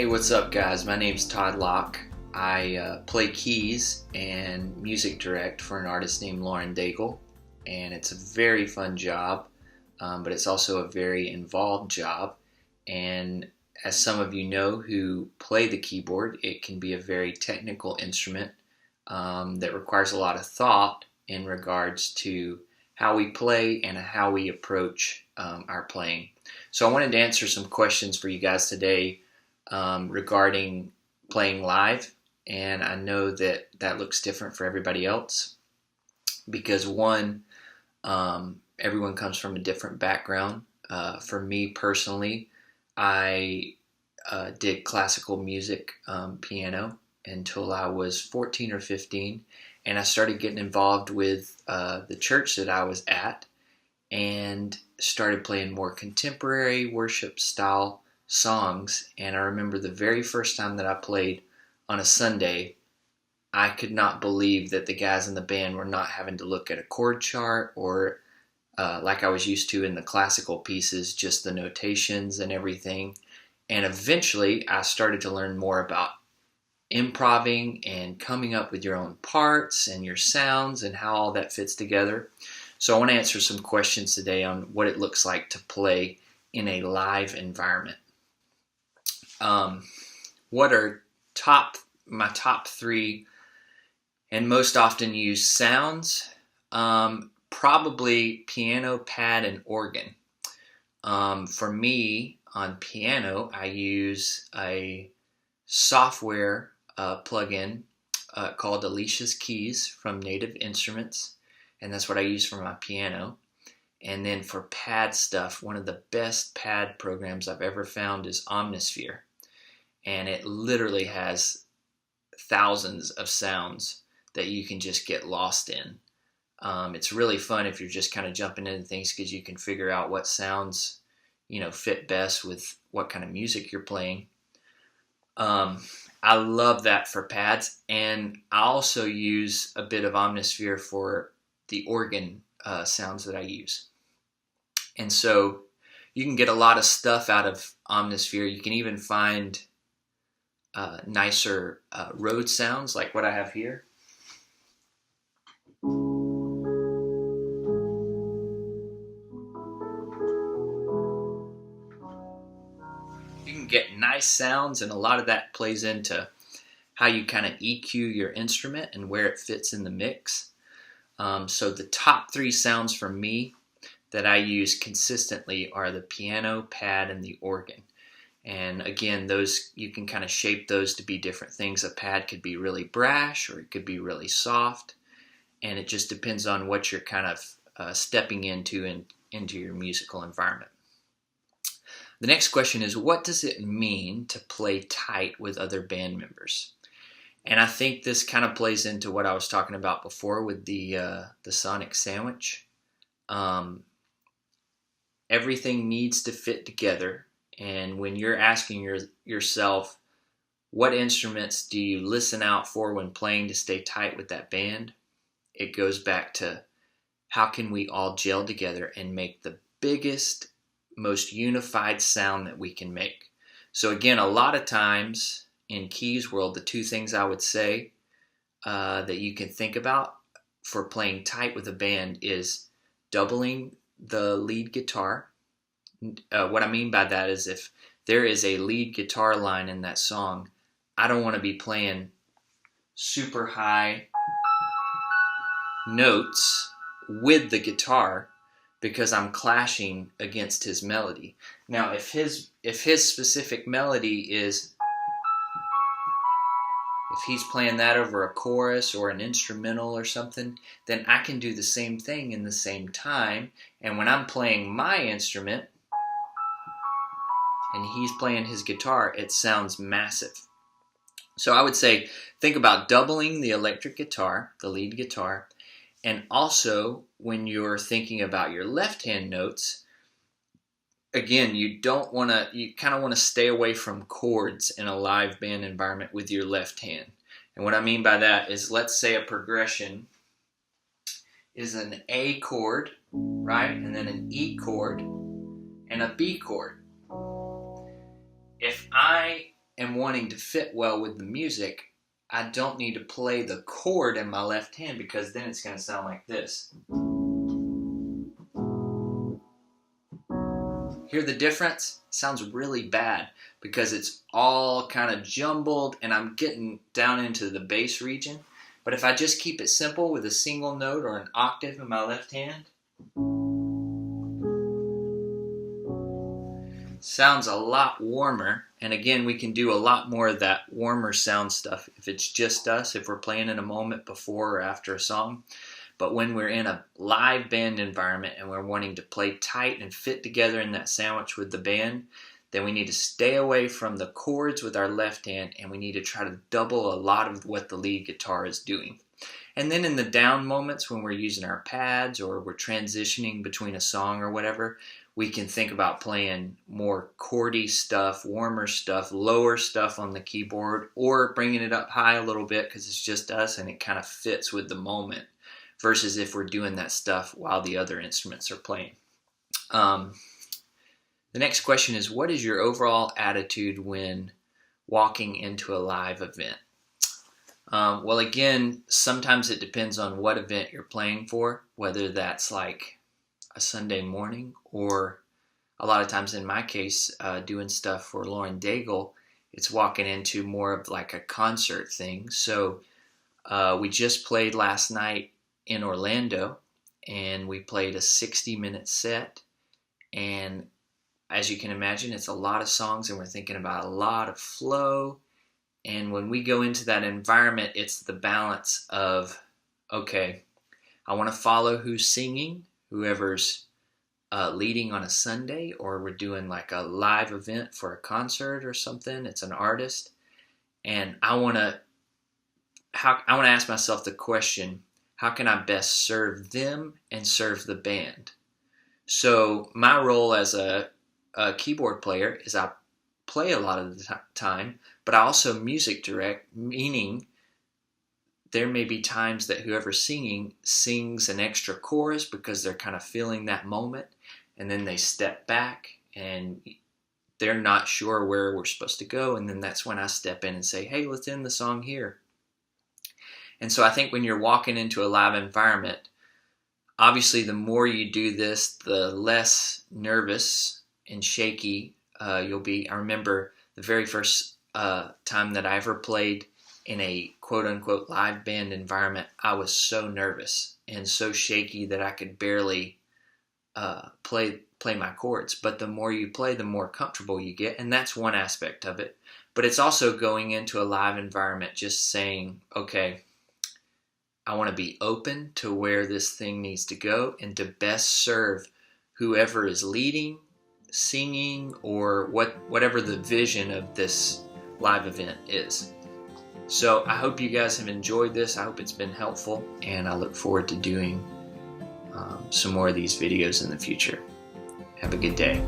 what's up, guys? My name's Todd Locke. I play keys and music direct for an artist named Lauren Daigle, and it's a very fun job, but it's also a very involved job. And as some of you know who play the keyboard, it can be a very technical instrument that requires a lot of thought in regards to how we play and how we approach our playing. So I wanted to answer some questions for you guys today regarding playing live, and I know that that looks different for everybody else because everyone comes from a different background. For me personally, I did classical music, piano, until I was 14 or 15, and I started getting involved with the church that I was at and started playing more contemporary worship style songs. And I remember the very first time that I played on a Sunday, I could not believe that the guys in the band were not having to look at a chord chart or like I was used to in the classical pieces, just the notations and everything. And eventually I started to learn more about improvising and coming up with your own parts and your sounds and how all that fits together. So I want to answer some questions today on what it looks like to play in a live environment. What are my top three and most often used sounds? Probably piano, pad, and organ. For me, on piano, I use a software plugin called Alicia's Keys from Native Instruments, and that's what I use for my piano. And then for pad stuff, one of the best pad programs I've ever found is Omnisphere, and it literally has thousands of sounds that you can just get lost in. It's really fun if you're just kind of jumping into things because you can figure out what sounds, fit best with what kind of music you're playing. I love that for pads, and I also use a bit of Omnisphere for the organ sounds that I use. And so you can get a lot of stuff out of Omnisphere. You can even find nicer Rhodes sounds like what I have here. You can get nice sounds, and a lot of that plays into how you kind of EQ your instrument and where it fits in the mix. So the top three sounds for me that I use consistently are the piano, pad, and the organ. And again, those you can kind of shape those to be different things. A pad could be really brash or it could be really soft, and it just depends on what you're kind of stepping into your musical environment. The next question is, what does it mean to play tight with other band members? And I think this kind of plays into what I was talking about before with the sonic sandwich. Everything needs to fit together. And when you're asking yourself, what instruments do you listen out for when playing to stay tight with that band? It goes back to how can we all gel together and make the biggest, most unified sound that we can make. So again, a lot of times in keys world, the two things I would say that you can think about for playing tight with a band is doubling the lead guitar. What I mean by that is if there is a lead guitar line in that song, I don't want to be playing super high notes with the guitar because I'm clashing against his melody. Now, if his specific melody is, if he's playing that over a chorus or an instrumental or something, then I can do the same thing in the same time. And when I'm playing my instrument and he's playing his guitar, it sounds massive. So I would say, think about doubling the electric guitar, the lead guitar, and also when you're thinking about your left-hand notes, again, you kind of want to stay away from chords in a live band environment with your left hand. And what I mean by that is, let's say a progression is an A chord, right? And then an E chord and a B chord. If I am wanting to fit well with the music, I don't need to play the chord in my left hand, because then it's going to sound like this. Hear the difference? It sounds really bad because it's all kind of jumbled and I'm getting down into the bass region. But if I just keep it simple with a single note or an octave in my left hand, sounds a lot warmer. And again, we can do a lot more of that warmer sound stuff if it's just us, if we're playing in a moment before or after a song. But when we're in a live band environment and we're wanting to play tight and fit together in that sandwich with the band, then we need to stay away from the chords with our left hand, and we need to try to double a lot of what the lead guitar is doing. And then in the down moments when we're using our pads or we're transitioning between a song or whatever, we can think about playing more chordy stuff, warmer stuff, lower stuff on the keyboard, or bringing it up high a little bit because it's just us and it kind of fits with the moment, versus if we're doing that stuff while the other instruments are playing. The next question is, what is your overall attitude when walking into a live event? Well, again, sometimes it depends on what event you're playing for, whether that's like a Sunday morning, or a lot of times in my case, doing stuff for Lauren Daigle, it's walking into more of like a concert thing. So we just played last night in Orlando, and we played a 60-minute set, and as you can imagine, it's a lot of songs and we're thinking about a lot of flow. And when we go into that environment, it's the balance of, okay, I want to follow who's singing, whoever's leading on a Sunday, or we're doing like a live event for a concert or something. It's an artist, and I want to ask myself the question, how can I best serve them and serve the band? So my role as a keyboard player is I play a lot of the time, but I also music direct, meaning there may be times that whoever's singing sings an extra chorus because they're kind of feeling that moment, and then they step back and they're not sure where we're supposed to go, and then that's when I step in and say, hey, let's end the song here. And so I think when you're walking into a live environment, obviously the more you do this, the less nervous and shaky you'll be. I remember the very first time that I ever played in a quote-unquote live band environment, I was so nervous and so shaky that I could barely play my chords. But the more you play, the more comfortable you get, and that's one aspect of it. But it's also going into a live environment just saying, okay, I want to be open to where this thing needs to go and to best serve whoever is leading, singing, or whatever the vision of this live event is. So I hope you guys have enjoyed this. I hope it's been helpful, and I look forward to doing some more of these videos in the future. Have a good day.